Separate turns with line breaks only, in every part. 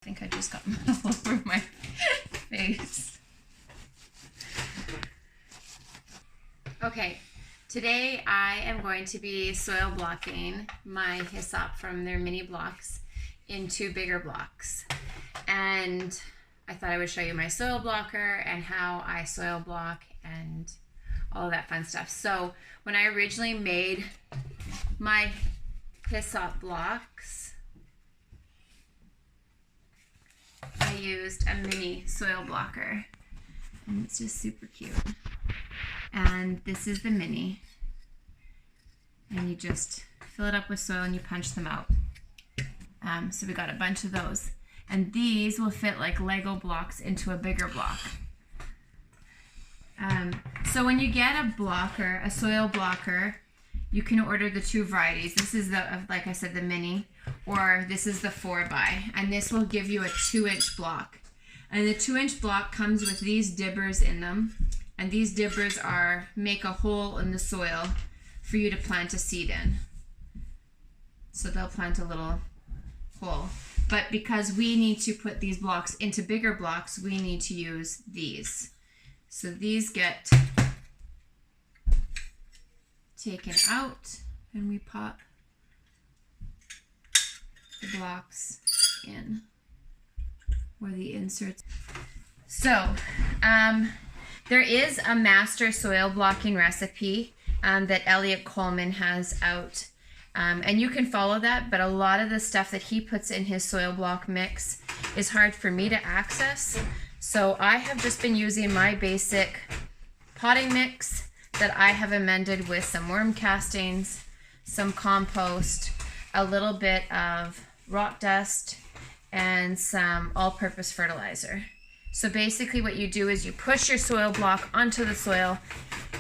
I think I just got mud all over my face. Okay, today I am going to be soil blocking my hyssop from their mini blocks into bigger blocks. And I thought I would show you my soil blocker and how I soil block and all of that fun stuff. So when I originally made my hyssop blocks, I used a mini soil blocker, and it's just super cute. And this is the mini, and you just fill it up with soil and you punch them out. So we got a bunch of those, and these will fit like Lego blocks into a bigger block. So when you get a blocker, a soil blocker, you can order the two varieties. This is the, like I said, the mini, or this is the 4x, and this will give you a 2-inch block. And the 2-inch block comes with these dibbers in them, and these dibbers make a hole in the soil for you to plant a seed in. So they'll plant a little hole. But because we need to put these blocks into bigger blocks, we need to use these. So these get taken out, and we pop the blocks in where the inserts. So there is a master soil blocking recipe that Elliot Coleman has out, and you can follow that, but a lot of the stuff that he puts in his soil block mix is hard for me to access. So I have just been using my basic potting mix that I have amended with some worm castings, some compost, a little bit of rock dust, and some all-purpose fertilizer. So basically what you do is you push your soil block onto the soil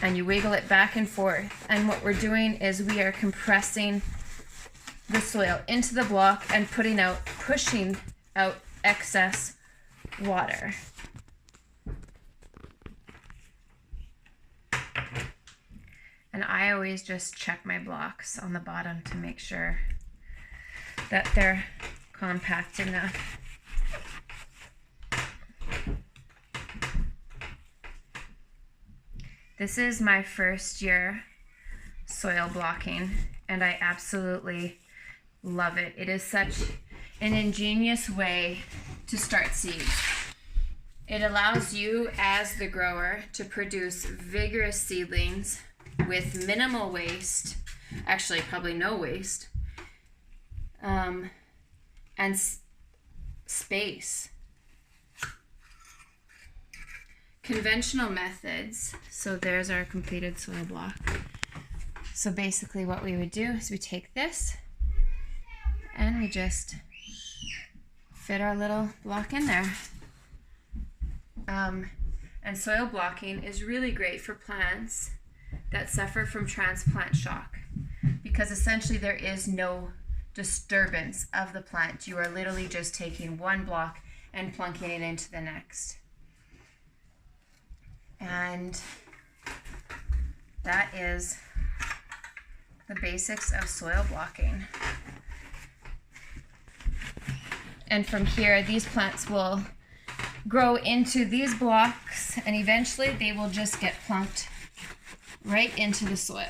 and you wiggle it back and forth. And what we're doing is we are compressing the soil into the block and pushing out excess water. And I always just check my blocks on the bottom to make sure that they're compact enough. This is my first year soil blocking, and I absolutely love it. It is such an ingenious way to start seeds. It allows you as the grower to produce vigorous seedlings with minimal waste, actually probably no waste, and space. Conventional methods, so there's our completed soil block. So basically what we would do is we take this and we just fit our little block in there. And soil blocking is really great for plants that suffer from transplant shock, because essentially there is no disturbance of the plant. You are literally just taking one block and plunking it into the next. And that is the basics of soil blocking. And from here, these plants will grow into these blocks, and eventually they will just get plunked right into the soil.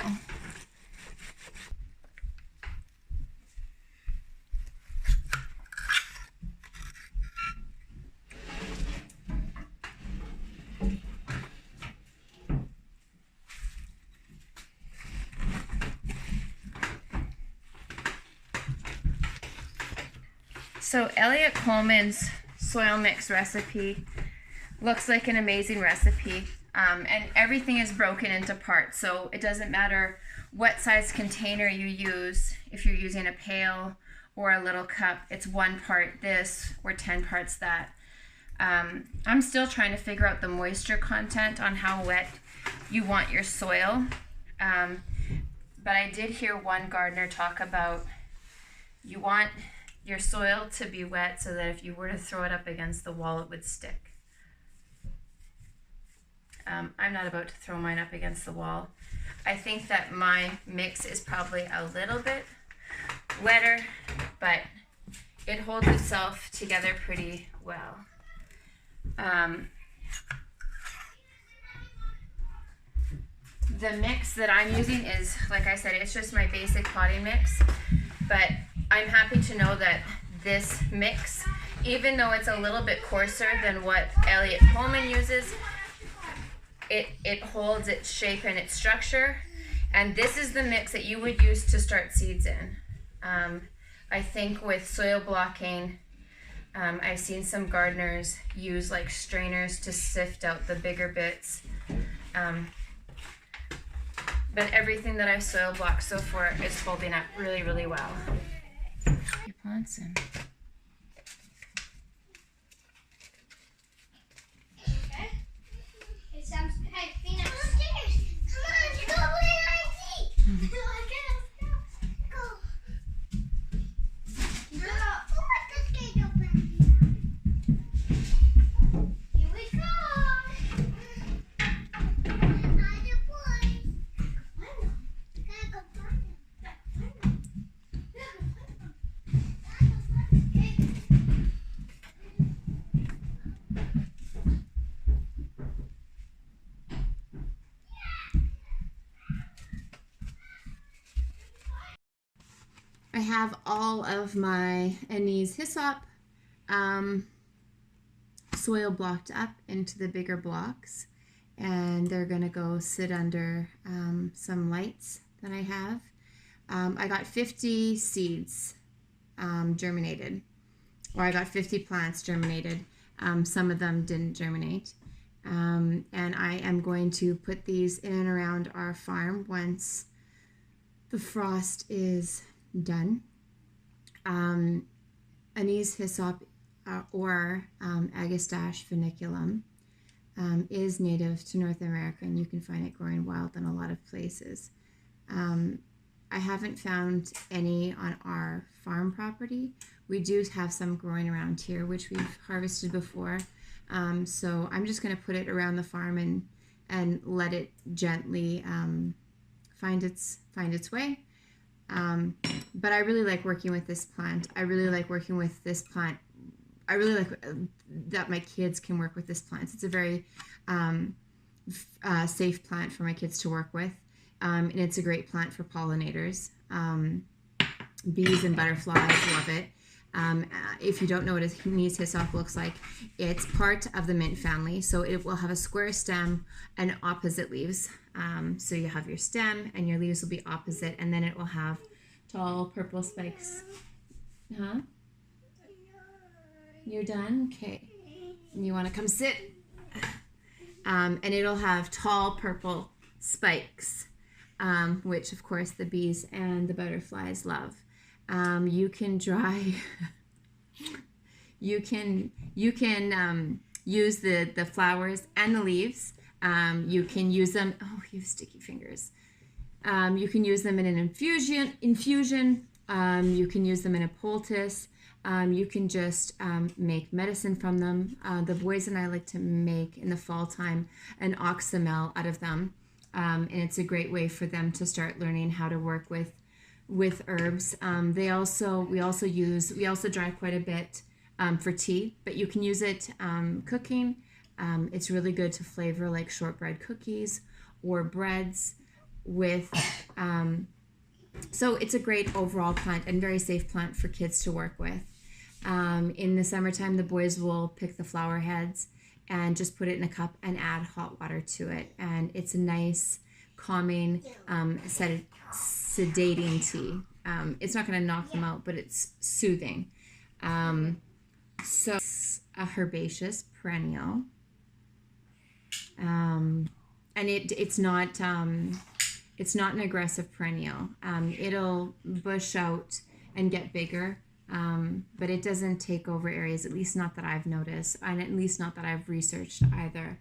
So Elliot Coleman's soil mix recipe looks like an amazing recipe, and everything is broken into parts, so it doesn't matter what size container you use. If you're using a pail or a little cup, it's 1 part this or 10 parts that. I'm still trying to figure out the moisture content on how wet you want your soil, but I did hear one gardener talk about you want your soil to be wet so that if you were to throw it up against the wall, it would stick. I'm not about to throw mine up against the wall. I think that my mix is probably a little bit wetter, but it holds itself together pretty well. The mix that I'm using is, like I said, it's just my basic potting mix, but I'm happy to know that this mix, even though it's a little bit coarser than what Elliot Pullman uses, it holds its shape and its structure, and this is the mix that you would use to start seeds in. I think with soil blocking, I've seen some gardeners use like strainers to sift out the bigger bits. But everything that I've soil blocked so far is holding up really, really well. Your plants in.
Okay. It sounds hey, Phoenix. Upstairs. Come on, let's go play hide and seek. Go. Oh, this gate open. Here we go. Other boys. Gotta go find them.
I have all of my Anise Hyssop soil blocked up into the bigger blocks, and they're gonna go sit under some lights that I have. I got 50 seeds germinated, or I got 50 plants germinated. Some of them didn't germinate. And I am going to put these in and around our farm once the frost is done. Anise Hyssop or Agastache funiculum is native to North America, and you can find it growing wild in a lot of places. I haven't found any on our farm property. We do have some growing around here, which we've harvested before. So I'm just going to put it around the farm and let it gently find its way. But I really like working with this plant. I really like working with this plant. I really like that my kids can work with this plant. It's a very safe plant for my kids to work with. And it's a great plant for pollinators. Bees and butterflies love it. If you don't know what Anise Hyssop looks like, it's part of the mint family. So it will have a square stem and opposite leaves. So you have your stem and your leaves will be opposite, and then it will have tall purple spikes. Huh? You're done? Okay. You want to come sit? And it'll have tall purple spikes, which of course the bees and the butterflies love. You can dry. you can use the flowers and the leaves. You can use them. Oh, you have sticky fingers. You can use them in an infusion. You can use them in a poultice. You can just make medicine from them. The boys and I like to make in the fall time an oxymel out of them, and it's a great way for them to start learning how to work with herbs. We also dry quite a bit for tea, but you can use it cooking. It's really good to flavor like shortbread cookies or breads with. So it's a great overall plant and very safe plant for kids to work with. In the summertime, the boys will pick the flower heads and just put it in a cup and add hot water to it. And it's a nice, calming, sedating tea. It's not going to knock them out, but it's soothing. So it's a herbaceous perennial. And it's not an aggressive perennial. It'll bush out and get bigger, but it doesn't take over areas, at least not that I've noticed, and at least not that I've researched either.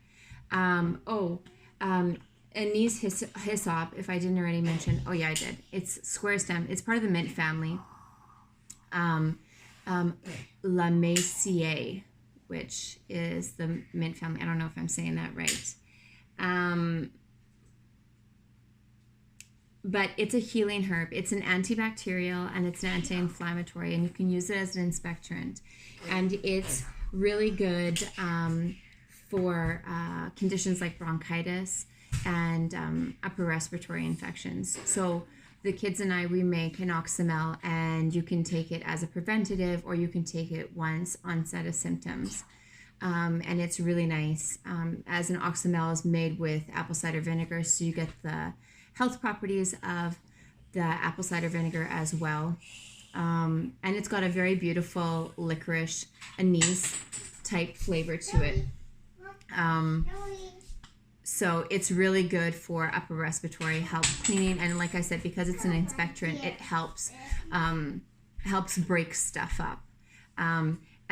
Anise Hyssop, if I didn't already mention, oh yeah, I did. It's square stem. It's part of the mint family. Lamaceae, which is the mint family. I don't know if I'm saying that right. but it's a healing herb. It's an antibacterial and it's an anti-inflammatory, and you can use it as an expectorant. And it's really good for conditions like bronchitis and upper respiratory infections. So the kids and I, we make an oxymel, and you can take it as a preventative, or you can take it once onset of symptoms. And it's really nice. As an oxymel is made with apple cider vinegar, so you get the health properties of the apple cider vinegar as well. And it's got a very beautiful licorice anise type flavor to it. So it's really good for upper respiratory, help cleaning, and like I said, because it's an expectorant, it helps break stuff up.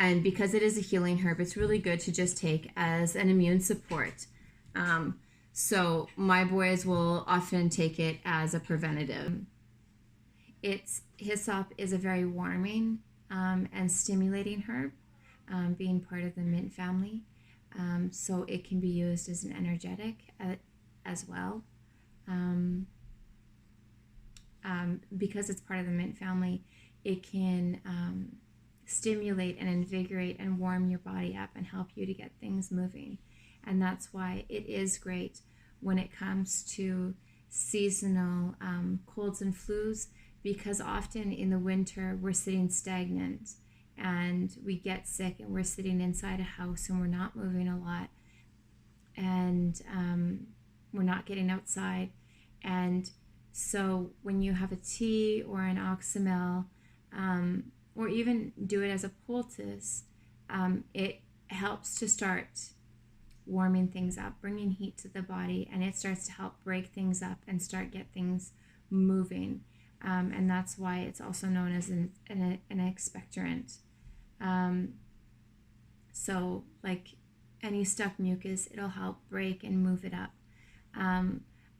And because it is a healing herb, it's really good to just take as an immune support. So my boys will often take it as a preventative. Hyssop is a very warming and stimulating herb, being part of the mint family. So it can be used as an energetic as well. Because it's part of the mint family, it can stimulate and invigorate and warm your body up and help you to get things moving. And that's why it is great when it comes to seasonal colds and flus, because often in the winter we're sitting stagnant and we get sick and we're sitting inside a house and we're not moving a lot, and we're not getting outside. And so when you have a tea or an oxymel, or even do it as a poultice, it helps to start warming things up, bringing heat to the body, and it starts to help break things up and get things moving. And that's why it's also known as an expectorant. So like any stuck mucus, it'll help break and move it up.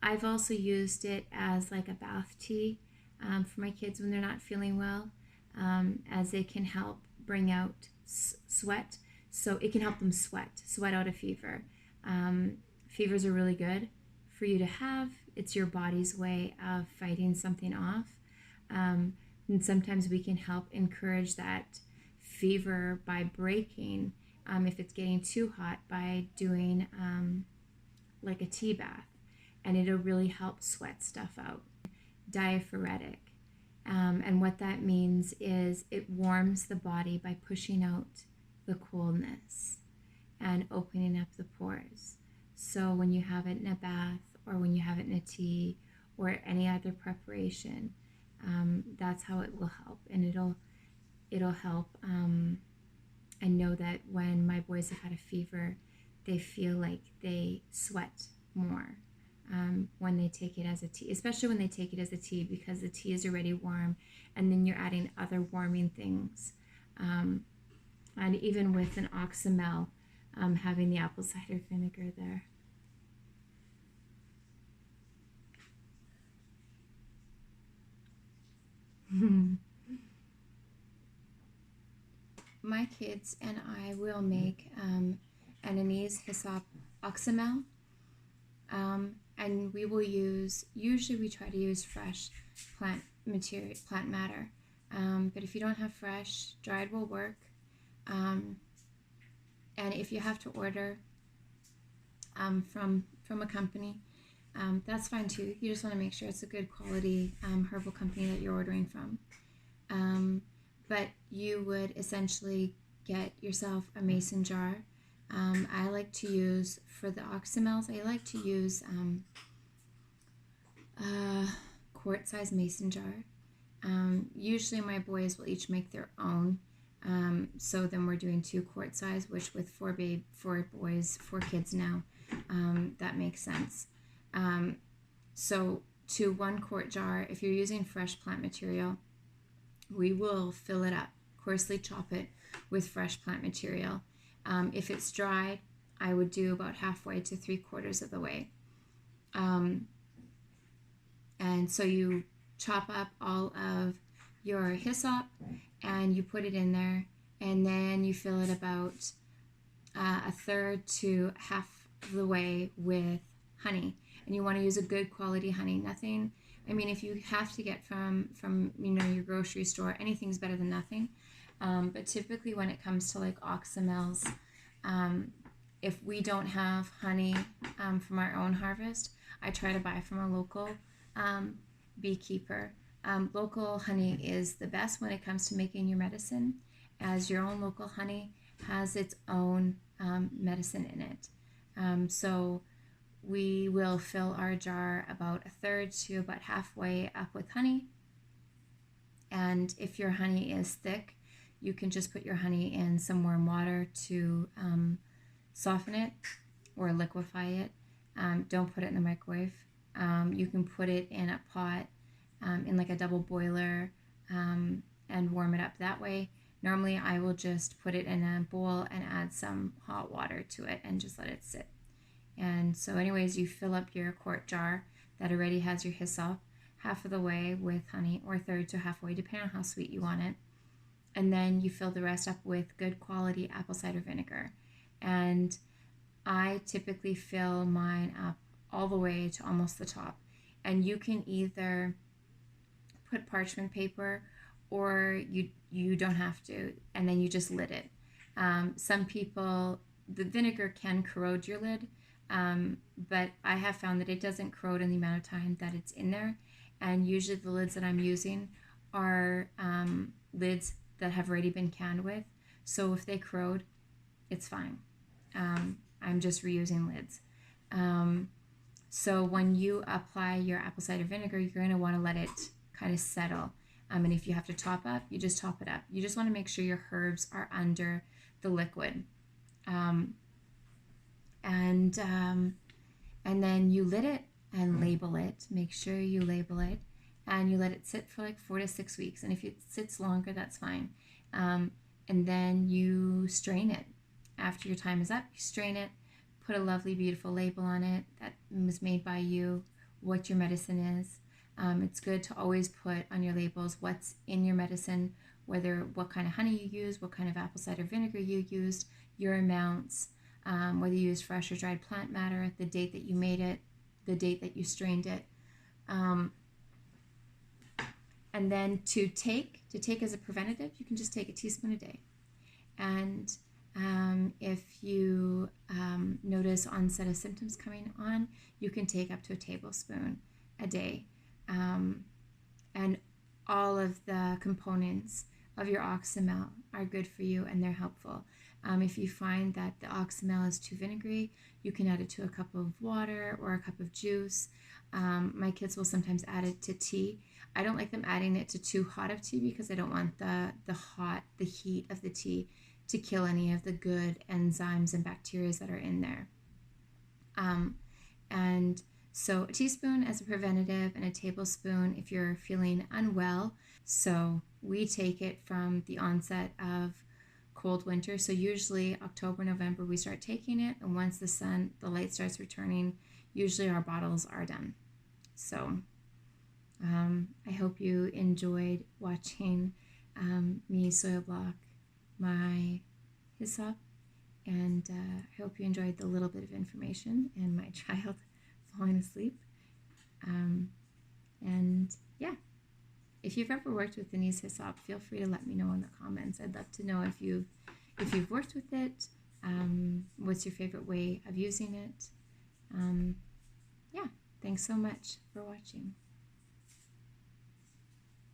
I've also used it as like a bath tea for my kids when they're not feeling well, as it can help bring out sweat. So it can help them sweat out a fever. Fevers are really good for you to have. It's your body's way of fighting something off. And sometimes we can help encourage that fever by breaking, if it's getting too hot, by doing like a tea bath. And it'll really help sweat stuff out. Diaphoretic. And what that means is it warms the body by pushing out the coldness and opening up the pores. So when you have it in a bath, or when you have it in a tea, or any other preparation, that's how it will help. And it'll help. I know that when my boys have had a fever, they feel like they sweat more when they take it as a tea, especially when they take it as a tea, because the tea is already warm, and then you're adding other warming things. And even with an oxymel, having the apple cider vinegar there. My kids and I will make an Anise Hyssop oxymel, and we will usually we try to use fresh plant matter, but if you don't have fresh, dried will work. And if you have to order from a company, that's fine too. You just want to make sure it's a good quality herbal company that you're ordering from. But you would essentially get yourself a mason jar. I like to use, for the oxymels, I like to use a quart-sized mason jar. Usually my boys will each make their own. So then we're doing 2 quart size, which with 4 kids now, that makes sense. So to 1 quart jar, if you're using fresh plant material, we will fill it up, coarsely chop it with fresh plant material. If it's dried, I would do about halfway to 3/4 of the way. And so you chop up all of your hyssop and you put it in there, and then you fill it about 1/3 to half of the way with honey. And you want to use a good quality honey. I mean, if you have to get from you know, your grocery store, anything's better than nothing. But typically when it comes to like oxymels, if we don't have honey from our own harvest, I try to buy from a local beekeeper. Local honey is the best when it comes to making your medicine, as your own local honey has its own medicine in it. So we will fill our jar about a third to about halfway up with honey. And if your honey is thick, you can just put your honey in some warm water to soften it or liquefy it. Don't put it in the microwave. You can put it in a pot in like a double boiler and warm it up that way. Normally I will just put it in a bowl and add some hot water to it and just let it sit. And so anyways, you fill up your quart jar that already has your hyssop half of the way with honey, or a third to halfway, depending on how sweet you want it. And then you fill the rest up with good quality apple cider vinegar. And I typically fill mine up all the way to almost the top. And you can either put parchment paper, or you don't have to, and then you just lid it. Some people, the vinegar can corrode your lid, but I have found that it doesn't corrode in the amount of time that it's in there. And usually the lids that I'm using are lids that have already been canned with, so if they corrode, it's fine. I'm just reusing lids. So when you apply your apple cider vinegar, you're going to want to let it kind of settle. And if you have to top up, you just top it up. You just want to make sure your herbs are under the liquid. And then you lid it and label it. Make sure you label it, and you let it sit for like 4 to 6 weeks. And if it sits longer, that's fine. And then you strain it. After your time is up, you strain it, put a lovely, beautiful label on it that was made by you, what your medicine is. It's good to always put on your labels what's in your medicine, what kind of honey you use, what kind of apple cider vinegar you used, your amounts, whether you used fresh or dried plant matter, the date that you made it, the date that you strained it. And then to take as a preventative, you can just take a teaspoon a day. And if you notice onset of symptoms coming on, you can take up to a tablespoon a day. And all of the components of your oxymel are good for you, and they're helpful. If you find that the oxymel is too vinegary, you can add it to a cup of water or a cup of juice. My kids will sometimes add it to tea. I don't like them adding it to too hot of tea, because I don't want the heat of the tea to kill any of the good enzymes and bacteria that are in there. And so a teaspoon as a preventative, and a tablespoon if you're feeling unwell. So we take it from the onset of cold winter. So usually October, November, we start taking it. And once the light starts returning, usually our bottles are done. So I hope you enjoyed watching me soil block my hyssop, and I hope you enjoyed the little bit of information and my child falling asleep. And yeah, if you've ever worked with Anise Hyssop, feel free to let me know in the comments. I'd love to know if you've worked with it. What's your favorite way of using it? Yeah, thanks so much for watching.